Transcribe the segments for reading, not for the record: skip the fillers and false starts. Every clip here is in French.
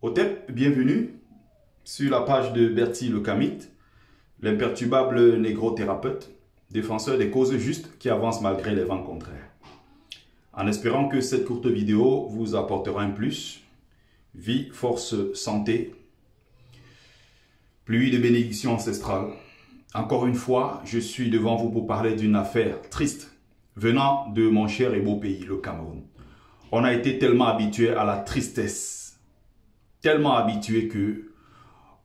Otep, bienvenue sur la page de Bertie le Kamite, l'imperturbable négro-thérapeute, défenseur des causes justes qui avance malgré les vents contraires. En espérant que cette courte vidéo vous apportera un plus, vie, force, santé, pluie de bénédictions ancestrales. Encore une fois, je suis devant vous pour parler d'une affaire triste venant de mon cher et beau pays, le Cameroun. On a été tellement habitué à la tristesse, tellement habitué que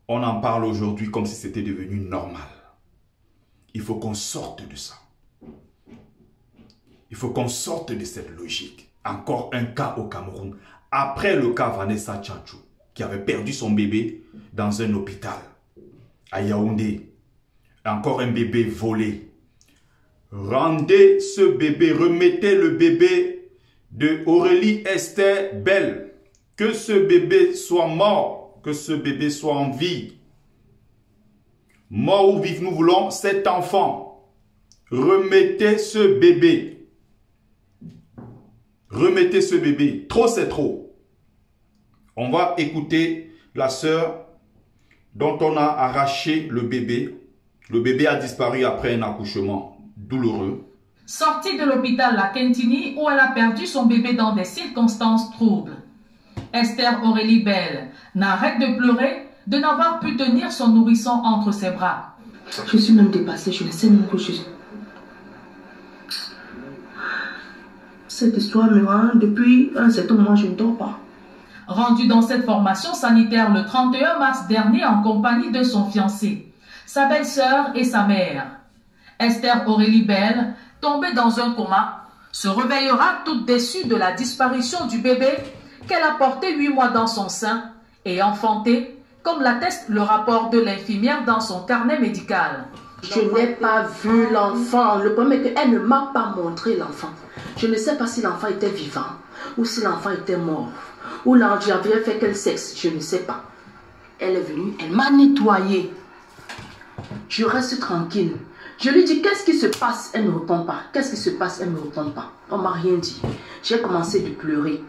on en parle aujourd'hui comme si c'était devenu normal. Il faut qu'on sorte de ça. Il faut qu'on sorte de cette logique. Encore un cas au Cameroun. Après le cas Vanessa Tchatchou, qui avait perdu son bébé dans un hôpital à Yaoundé. Encore un bébé volé. Rendez ce bébé, remettez le bébé de Aurélie Esther Bell. Que ce bébé soit mort, que ce bébé soit en vie. Mort ou vif, nous voulons cet enfant. Remettez ce bébé. Remettez ce bébé. Trop, c'est trop. On va écouter la sœur dont on a arraché le bébé. Le bébé a disparu après un accouchement douloureux. Sortie de l'hôpital La Kentini où elle a perdu son bébé dans des circonstances troubles. Esther Aurélie Bell n'arrête de pleurer de n'avoir pu tenir son nourrisson entre ses bras. Je suis même dépassée, je ne sais même que je suis. Cette histoire me rend depuis un certain moment, je ne dors pas. Rendue dans cette formation sanitaire le 31 mars dernier en compagnie de son fiancé, sa belle-sœur et sa mère. Esther Aurélie Bell, tombée dans un coma, se réveillera toute déçue de la disparition du bébé qu'elle a porté 8 mois dans son sein et enfanté, comme l'atteste le rapport de l'infirmière dans son carnet médical. Je n'ai pas vu l'enfant. Le problème est qu'elle ne m'a pas montré l'enfant. Je ne sais pas si l'enfant était vivant ou si l'enfant était mort. Ou l'enfant avait fait quel sexe, je ne sais pas. Elle est venue, elle m'a nettoyé. Je reste tranquille. Je lui dis qu'est-ce qui se passe, elle ne répond pas. Qu'est-ce qui se passe, elle ne répond pas. On m'a rien dit. J'ai commencé de pleurer.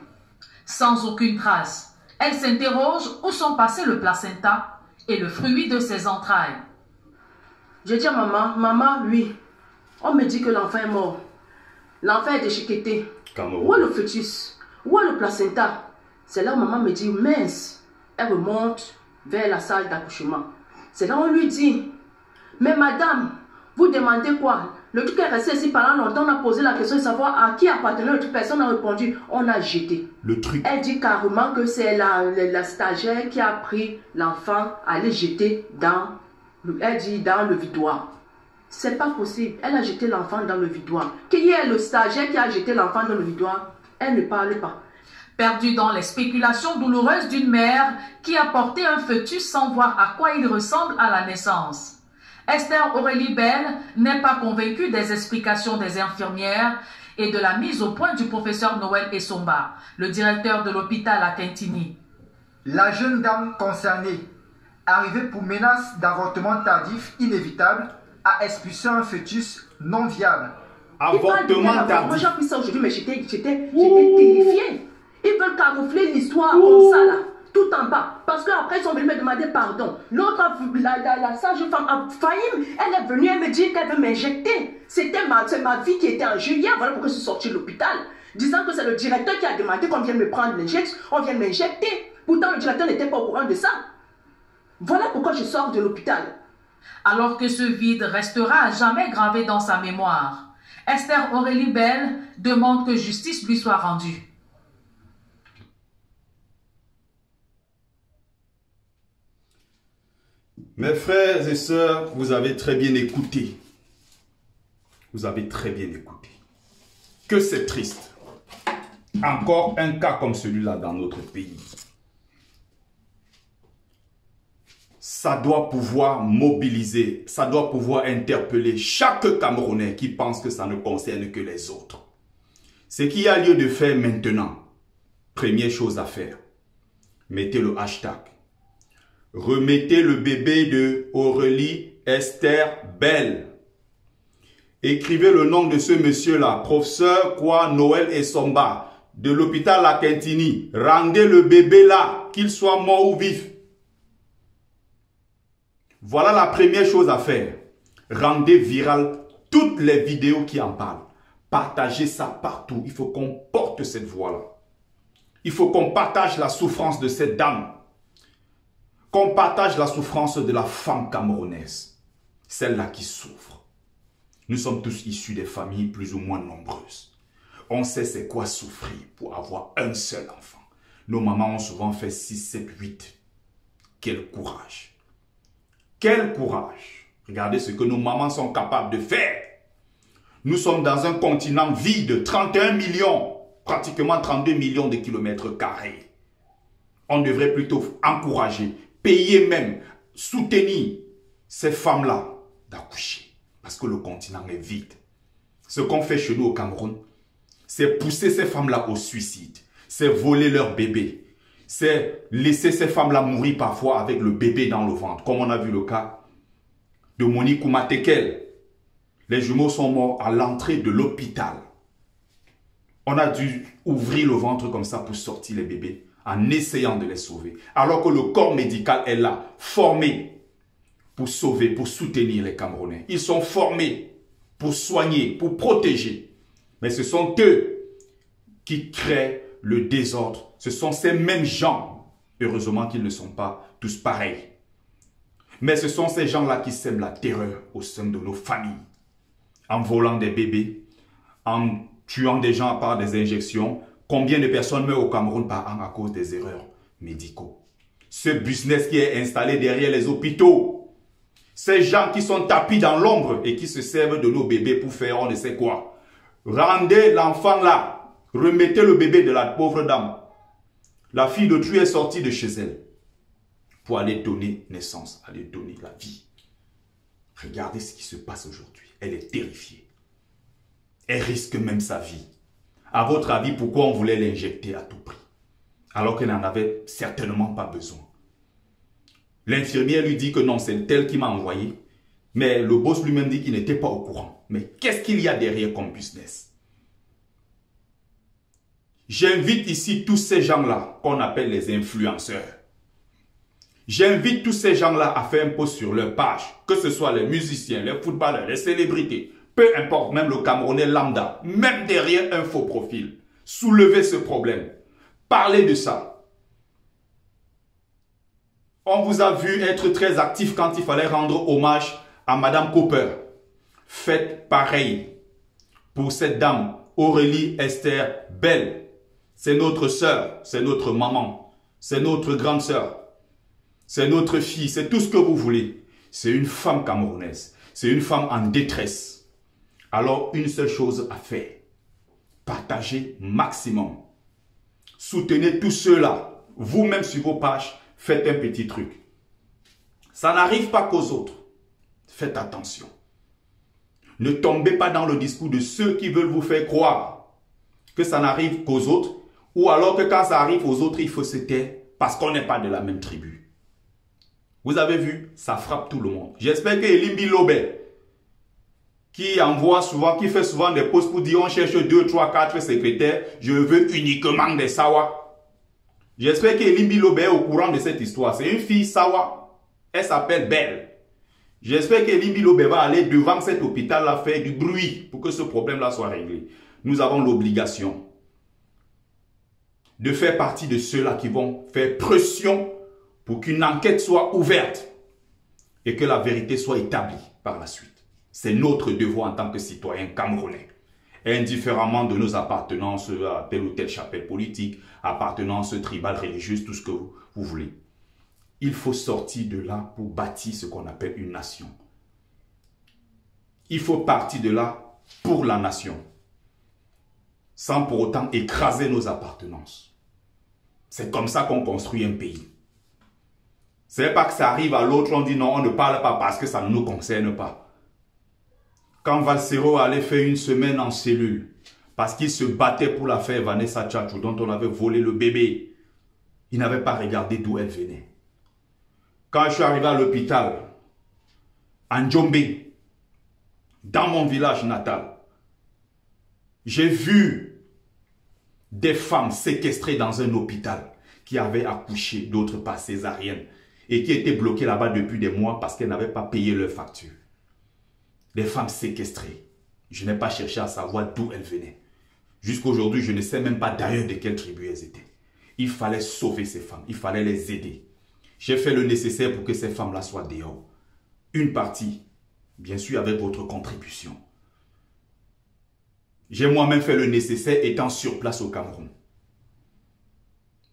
Sans aucune trace, elle s'interroge où sont passés le placenta et le fruit de ses entrailles. Je dis à maman, oui. On me dit que l'enfant est mort. L'enfant est déchiqueté. Où est le fœtus? Où est le placenta? C'est là où maman me dit, mince. Elle remonte vers la salle d'accouchement. C'est là où on lui dit, mais madame, vous demandez quoi? Le truc est resté ici pendant longtemps, on a posé la question de savoir à qui appartenait le truc. Personne n'a répondu, on a jeté. Le truc. Elle dit carrément que c'est la stagiaire qui a pris l'enfant à aller jeter dans le vidoir. C'est pas possible. Elle a jeté l'enfant dans le vidoir. Qui est le stagiaire qui a jeté l'enfant dans le vidoir? Elle ne parle pas. Perdue dans les spéculations douloureuses d'une mère qui a porté un fœtus sans voir à quoi il ressemble à la naissance. Esther Aurélie Bell n'est pas convaincue des explications des infirmières et de la mise au point du professeur Noël Essomba, le directeur de l'hôpital à Kentini. La jeune dame concernée, arrivée pour menace d'avortement tardif inévitable, a expulsé un fœtus non viable. Avortement tardif. Moi j'ai appris ça aujourd'hui, mais j'étais terrifiée. Ils veulent camoufler l'histoire comme ça là, tout en bas. Parce qu'après ils sont venus me demander pardon. L'autre, la sage-femme a failli, elle est venue, elle me dit qu'elle veut m'injecter. C'est ma vie qui était en jeu hier, voilà pourquoi je suis sortie de l'hôpital. Disant que c'est le directeur qui a demandé qu'on vienne me prendre l'injection, on vient m'injecter. Pourtant le directeur n'était pas au courant de ça. Voilà pourquoi je sors de l'hôpital. Alors que ce vide restera à jamais gravé dans sa mémoire, Esther Aurélie Bell demande que justice lui soit rendue. Mes frères et sœurs, vous avez très bien écouté. Vous avez très bien écouté. Que c'est triste. Encore un cas comme celui-là dans notre pays. Ça doit pouvoir mobiliser, ça doit pouvoir interpeller chaque Camerounais qui pense que ça ne concerne que les autres. Ce qu'il y a lieu de faire maintenant, première chose à faire, mettez le hashtag. Remettez le bébé de Aurélie Esther Bell. Écrivez le nom de ce monsieur-là, professeur Noël Essomba. de l'hôpital La Quintini, rendez le bébé là, qu'il soit mort ou vif. Voilà la première chose à faire. Rendez viral toutes les vidéos qui en parlent. Partagez ça partout. Il faut qu'on porte cette voix-là. Il faut qu'on partage la souffrance de cette dame. Qu'on partage la souffrance de la femme camerounaise. Celle-là qui souffre. Nous sommes tous issus des familles plus ou moins nombreuses. On sait c'est quoi souffrir pour avoir un seul enfant. Nos mamans ont souvent fait 6, 7, 8. Quel courage. Quel courage. Regardez ce que nos mamans sont capables de faire. Nous sommes dans un continent vide, 31 millions, pratiquement 32 millions de kilomètres carrés. On devrait plutôt encourager, payer même, soutenir ces femmes-là d'accoucher. Parce que le continent est vide. Ce qu'on fait chez nous au Cameroun, c'est pousser ces femmes-là au suicide. C'est voler leurs bébés. C'est laisser ces femmes-là mourir parfois avec le bébé dans le ventre. Comme on a vu le cas de Monique Oumatekel. Les jumeaux sont morts à l'entrée de l'hôpital. On a dû ouvrir le ventre comme ça pour sortir les bébés en essayant de les sauver. Alors que le corps médical est là, formé pour sauver, pour soutenir les Camerounais. Ils sont formés pour soigner, pour protéger. Mais ce sont eux qui créent le désordre. Ce sont ces mêmes gens. Heureusement qu'ils ne sont pas tous pareils. Mais ce sont ces gens-là qui sèment la terreur au sein de nos familles. En volant des bébés, en tuant des gens par des injections. Combien de personnes meurent au Cameroun par an à cause des erreurs médicaux? Ce business qui est installé derrière les hôpitaux. Ces gens qui sont tapis dans l'ombre et qui se servent de nos bébés pour faire on ne sait quoi. Rendez l'enfant là. Remettez le bébé de la pauvre dame. La fille de Tru est sortie de chez elle pour aller donner naissance, aller donner la vie. Regardez ce qui se passe aujourd'hui. Elle est terrifiée. Elle risque même sa vie. À votre avis, pourquoi on voulait l'injecter à tout prix? Alors qu'elle n'en avait certainement pas besoin. L'infirmière lui dit que non, c'est elle qui m'a envoyé. Mais le boss lui-même dit qu'il n'était pas au courant. Mais qu'est-ce qu'il y a derrière comme business? J'invite ici tous ces gens-là qu'on appelle les influenceurs. J'invite tous ces gens-là à faire un post sur leur page. Que ce soit les musiciens, les footballeurs, les célébrités. Peu importe, même le Camerounais lambda. Même derrière un faux profil. Soulevez ce problème. Parlez de ça. On vous a vu être très actif quand il fallait rendre hommage à Madame Cooper. Faites pareil pour cette dame, Aurélie Esther Bell. C'est notre sœur, c'est notre maman, c'est notre grande sœur. C'est notre fille, c'est tout ce que vous voulez. C'est une femme camerounaise. C'est une femme en détresse. Alors, une seule chose à faire. Partagez maximum. Soutenez tous ceux-là. Vous-même sur vos pages, faites un petit truc. Ça n'arrive pas qu'aux autres. Faites attention. Ne tombez pas dans le discours de ceux qui veulent vous faire croire que ça n'arrive qu'aux autres. Ou alors que quand ça arrive aux autres, il faut se taire parce qu'on n'est pas de la même tribu. Vous avez vu, ça frappe tout le monde. J'espère que Elimbi Lobé, qui envoie souvent, qui fait souvent des posts pour dire on cherche 2, 3, 4 secrétaires, je veux uniquement des Sawa. J'espère que Elimbi Lobé est au courant de cette histoire. C'est une fille Sawa. Elle s'appelle Belle. J'espère que Elimbi Lobé va aller devant cet hôpital-là faire du bruit pour que ce problème-là soit réglé. Nous avons l'obligation de faire partie de ceux-là qui vont faire pression pour qu'une enquête soit ouverte et que la vérité soit établie par la suite. C'est notre devoir en tant que citoyens camerounais. Indifféremment de nos appartenances à telle ou telle chapelle politique, appartenance tribale, religieuse, tout ce que vous voulez. Il faut sortir de là pour bâtir ce qu'on appelle une nation. Il faut partir de là pour la nation, sans pour autant écraser nos appartenances. C'est comme ça qu'on construit un pays. C'est pas que ça arrive à l'autre, on dit non, on ne parle pas parce que ça ne nous concerne pas. Quand Valsero allait faire une semaine en cellule, parce qu'il se battait pour l'affaire Vanessa Tchatchou, dont on avait volé le bébé, il n'avait pas regardé d'où elle venait. Quand je suis arrivé à l'hôpital, en Djombe, dans mon village natal, j'ai vu des femmes séquestrées dans un hôpital qui avaient accouché, d'autres par césarienne, et qui étaient bloquées là-bas depuis des mois parce qu'elles n'avaient pas payé leurs factures. Des femmes séquestrées. Je n'ai pas cherché à savoir d'où elles venaient. Jusqu'à aujourd'hui, je ne sais même pas d'ailleurs de quelle tribu elles étaient. Il fallait sauver ces femmes, il fallait les aider. J'ai fait le nécessaire pour que ces femmes-là soient dehors. Une partie, bien sûr avec votre contribution. J'ai moi-même fait le nécessaire étant sur place au Cameroun.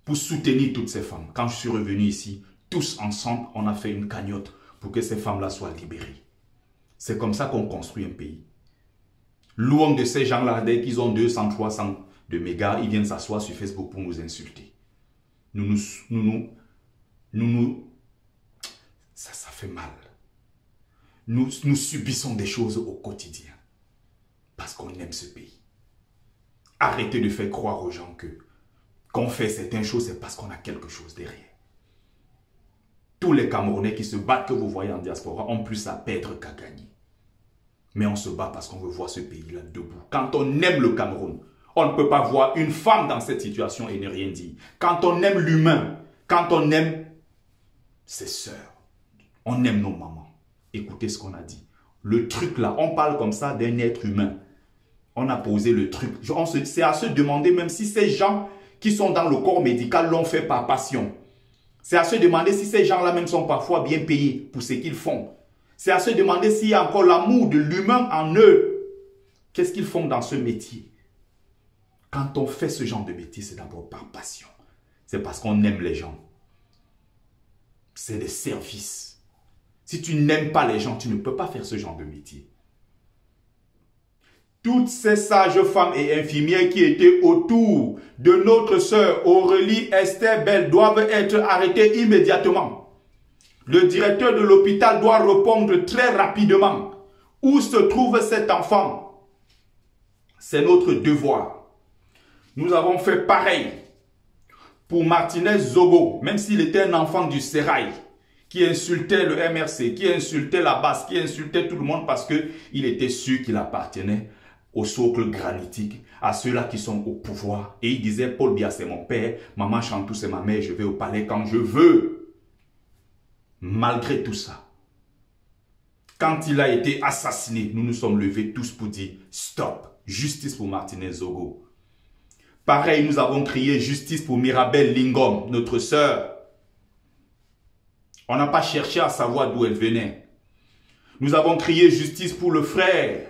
Pour soutenir toutes ces femmes. Quand je suis revenu ici, tous ensemble, on a fait une cagnotte pour que ces femmes-là soient libérées. C'est comme ça qu'on construit un pays. Louange de ces gens-là, dès qu'ils ont 200, 300 de mégas, ils viennent s'asseoir sur Facebook pour nous insulter. Ça fait mal. Nous subissons des choses au quotidien. Parce qu'on aime ce pays. Arrêtez de faire croire aux gens que qu'on fait certaines choses, c'est parce qu'on a quelque chose derrière. Tous les Camerounais qui se battent, que vous voyez en diaspora, ont plus à perdre qu'à gagner. Mais on se bat parce qu'on veut voir ce pays-là debout. Quand on aime le Cameroun, on ne peut pas voir une femme dans cette situation et ne rien dire. Quand on aime l'humain, quand on aime ses sœurs, on aime nos mamans. Écoutez ce qu'on a dit. Le truc là, on parle comme ça d'un être humain. On a posé le truc. C'est à se demander même si ces gens qui sont dans le corps médical l'ont fait par passion. C'est à se demander si ces gens-là même sont parfois bien payés pour ce qu'ils font. C'est à se demander s'il y a encore l'amour de l'humain en eux. Qu'est-ce qu'ils font dans ce métier? Quand on fait ce genre de métier, c'est d'abord par passion. C'est parce qu'on aime les gens. C'est des services. Si tu n'aimes pas les gens, tu ne peux pas faire ce genre de métier. Toutes ces sages femmes et infirmières qui étaient autour de notre sœur Aurélie Esther Bell doivent être arrêtées immédiatement. Le directeur de l'hôpital doit répondre très rapidement. Où se trouve cet enfant? C'est notre devoir. Nous avons fait pareil pour Martinez Zogo, même s'il était un enfant du sérail, qui insultait le MRC, qui insultait la base, qui insultait tout le monde parce qu'il était sûr qu'il appartenait au socle granitique, à ceux-là qui sont au pouvoir. Et il disait, Paul Biya c'est mon père, Maman Chantou c'est ma mère, je vais au palais quand je veux. Malgré tout ça, quand il a été assassiné, nous nous sommes levés tous pour dire, stop, justice pour Martinez Zogo. Pareil, nous avons crié justice pour Mirabel Lingom, notre sœur. On n'a pas cherché à savoir d'où elle venait. Nous avons crié justice pour le frère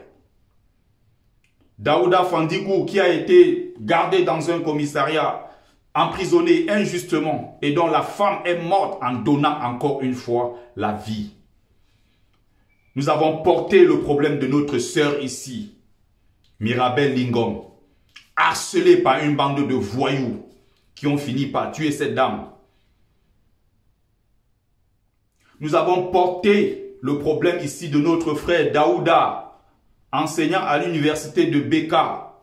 Daouda Fandikou qui a été gardé dans un commissariat, emprisonné injustement et dont la femme est morte en donnant encore une fois la vie. Nous avons porté le problème de notre sœur ici, Mirabel Lingom, harcelée par une bande de voyous qui ont fini par tuer cette dame. Nous avons porté le problème ici de notre frère Daouda, enseignant à l'université de Beka,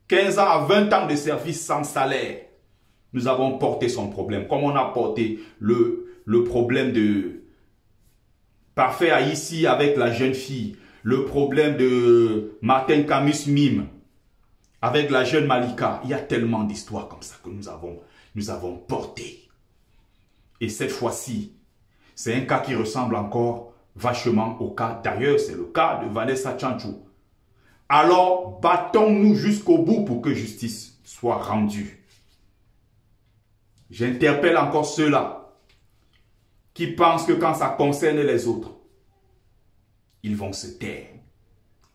15 ans à 20 ans de service sans salaire. Nous avons porté son problème, comme on a porté le problème de Parfait ici avec la jeune fille, le problème de Martin Camus Mime avec la jeune Malika. Il y a tellement d'histoires comme ça que nous avons porté. Et cette fois-ci, c'est un cas qui ressemble encore vachement au cas, d'ailleurs c'est le cas de Vanessa Tchanchou. Alors battons-nous jusqu'au bout pour que justice soit rendue. J'interpelle encore ceux-là qui pensent que quand ça concerne les autres, ils vont se taire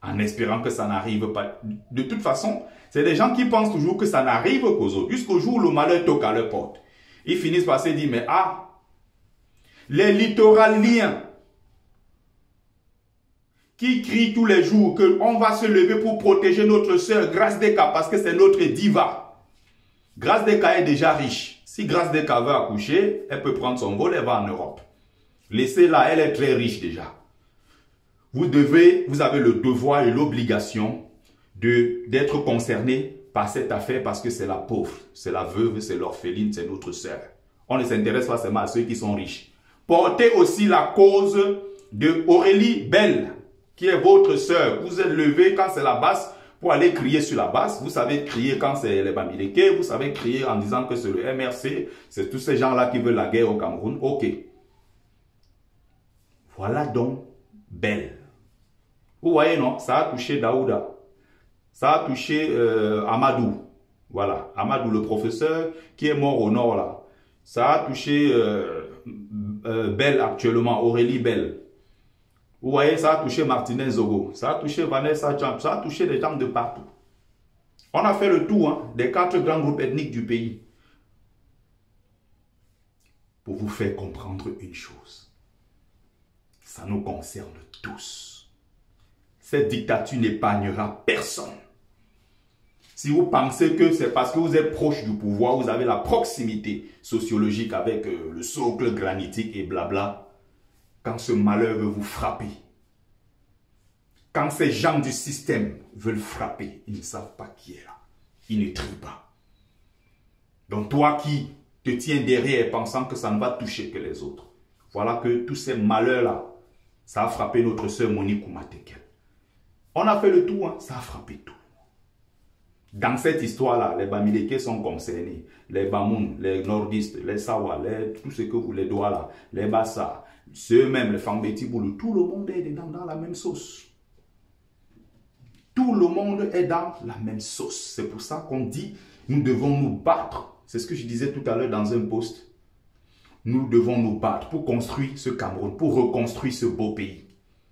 en espérant que ça n'arrive pas. De toute façon, c'est des gens qui pensent toujours que ça n'arrive qu'aux autres, jusqu'au jour où le malheur toque à leur porte. Ils finissent par se dire, mais les littoraliens qui crient tous les jours qu'on va se lever pour protéger notre sœur Grace Deka parce que c'est notre diva. Grace Deka est déjà riche. Si Grace Deka veut accoucher, elle peut prendre son vol, elle va en Europe. Laissez-la, elle est très riche déjà. Vous avez le devoir et l'obligation d'être concerné par cette affaire parce que c'est la pauvre, c'est la veuve, c'est l'orpheline, c'est notre sœur. On ne s'intéresse pas seulement à ceux qui sont riches. Portez aussi la cause de Aurélie Bell, qui est votre sœur. Vous êtes levé quand c'est la basse Pour aller crier sur la basse, vous savez crier quand c'est les Bamileke, vous savez crier en disant que c'est le MRC, c'est tous ces gens-là qui veulent la guerre au Cameroun. Ok. Voilà donc Bell. Vous voyez, non? Ça a touché Daouda. Ça a touché Amadou. Voilà. Amadou, le professeur qui est mort au nord, là. Ça a touché Bell actuellement, Aurélie Bell. Vous voyez, ça a touché Martinez Zogo. Ça a touché Vanessa Champ. Ça a touché des gens de partout. On a fait le tour hein, des 4 grands groupes ethniques du pays. Pour vous faire comprendre une chose. Ça nous concerne tous. Cette dictature n'épargnera personne. Si vous pensez que c'est parce que vous êtes proche du pouvoir, vous avez la proximité sociologique avec le socle granitique et blabla, quand ce malheur veut vous frapper, quand ces gens du système veulent frapper, ils ne savent pas qui est là. Ils ne trient pas. Donc toi qui te tiens derrière pensant que ça ne va toucher que les autres, voilà que tous ces malheurs-là, ça a frappé notre sœur Monique Oumatekel. On a fait le tour, hein, ça a frappé tout. Dans cette histoire-là, les Bamileke sont concernés. Les Bamoun, les Nordistes, les Sawa, tout ce que vous les doigts là, les Bassa, ceux-mêmes, les Fambeti Boulou, tout le monde est dans la même sauce. Tout le monde est dans la même sauce. C'est pour ça qu'on dit, nous devons nous battre. C'est ce que je disais tout à l'heure dans un post. Nous devons nous battre pour construire ce Cameroun, pour reconstruire ce beau pays.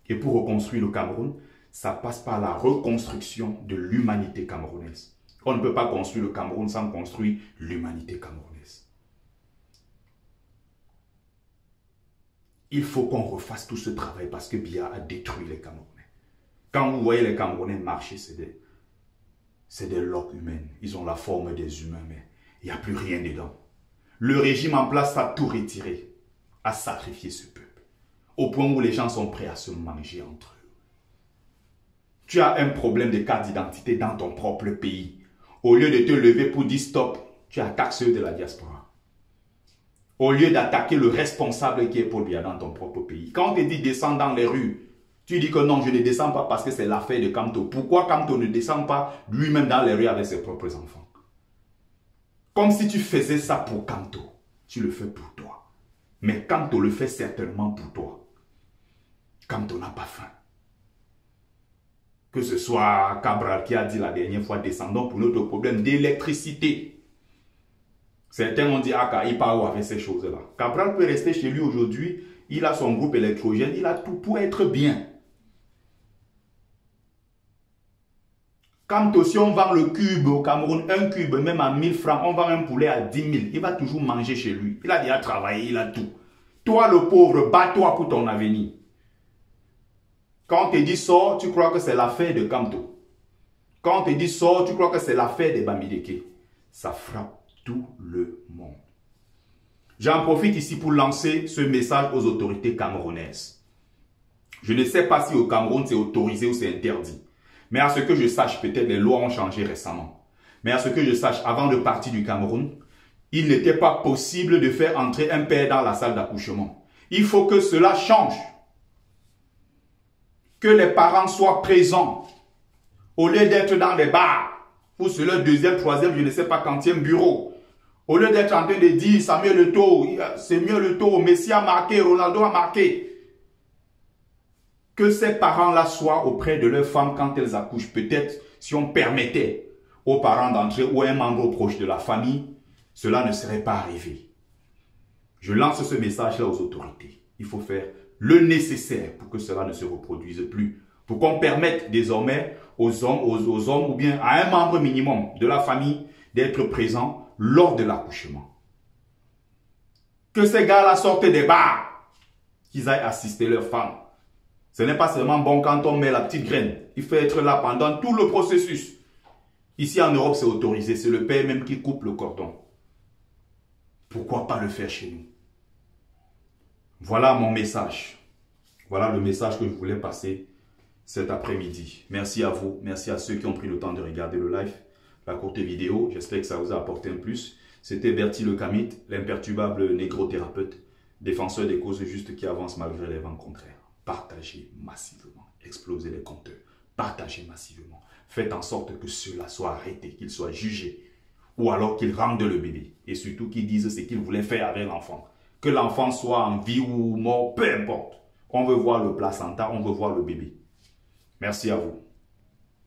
Et pour reconstruire le Cameroun, ça passe par la reconstruction de l'humanité camerounaise. On ne peut pas construire le Cameroun sans construire l'humanité camerounaise. Il faut qu'on refasse tout ce travail parce que Biya a détruit les Camerounais. Quand vous voyez les Camerounais marcher, c'est des loques humaines. Ils ont la forme des humains, mais il n'y a plus rien dedans. Le régime en place a tout retiré, a sacrifié ce peuple, au point où les gens sont prêts à se manger entre eux. Tu as un problème de carte d'identité dans ton propre pays. Au lieu de te lever pour dire stop, tu attaques ceux de la diaspora. Au lieu d'attaquer le responsable qui est Paul Biya dans ton propre pays. Quand on te dit descends dans les rues, tu dis que non, je ne descends pas parce que c'est l'affaire de Kamto. Pourquoi Kamto ne descend pas lui-même dans les rues avec ses propres enfants? Comme si tu faisais ça pour Kamto. Tu le fais pour toi. Mais Kamto le fait certainement pour toi. Kamto n'a pas faim. Que ce soit Cabral qui a dit la dernière fois, descendons pour notre problème d'électricité. Certains ont dit, ah, il part où avec ces choses-là. Cabral peut rester chez lui aujourd'hui, il a son groupe électrogène, il a tout pour être bien. Quand si on vend le cube au Cameroun, un cube même à 1000 francs, on vend un poulet à 10 000, il va toujours manger chez lui. Il a déjà travaillé, il a tout. Toi le pauvre, bats-toi pour ton avenir. Quand on te dit sort, tu crois que c'est l'affaire de Kamto. Quand on te dit sort, tu crois que c'est l'affaire des Bamileke. Ça frappe tout le monde. J'en profite ici pour lancer ce message aux autorités camerounaises. Je ne sais pas si au Cameroun c'est autorisé ou c'est interdit. Mais à ce que je sache, peut-être les lois ont changé récemment. Mais à ce que je sache, avant de partir du Cameroun, il n'était pas possible de faire entrer un père dans la salle d'accouchement. Il faut que cela change. Que les parents soient présents, au lieu d'être dans des bars, ou sur leur deuxième, troisième, je ne sais pas quantième bureau. Au lieu d'être en train de dire Samuel Eto'o, c'est mieux Eto'o, Messi a marqué, Ronaldo a marqué. Que ces parents-là soient auprès de leurs femmes quand elles accouchent. Peut-être si on permettait aux parents d'entrer ou à un membre proche de la famille, cela ne serait pas arrivé. Je lance ce message-là aux autorités. Il faut faire le nécessaire pour que cela ne se reproduise plus. Pour qu'on permette désormais aux hommes ou bien à un membre minimum de la famille d'être présent lors de l'accouchement. Que ces gars-là sortent des bars, qu'ils aillent assister leurs femmes. Ce n'est pas seulement bon quand on met la petite graine. Il faut être là pendant tout le processus. Ici en Europe, c'est autorisé. C'est le père même qui coupe le cordon. Pourquoi pas le faire chez nous? Voilà mon message. Voilà le message que je voulais passer cet après-midi. Merci à vous. Merci à ceux qui ont pris le temps de regarder le live. La courte vidéo. J'espère que ça vous a apporté un plus. C'était Bertie Le Kamit, l'imperturbable négro-thérapeute, défenseur des causes justes qui avancent malgré les vents contraires. Partagez massivement. Explosez les compteurs. partagez massivement. Faites en sorte que cela soit arrêté, qu'il soit jugé. Ou alors qu'il rendent le bébé. Et surtout qu'ils disent ce qu'ils voulaient faire avec l'enfant. Que l'enfant soit en vie ou mort, peu importe. On veut voir le placenta, on veut voir le bébé. Merci à vous.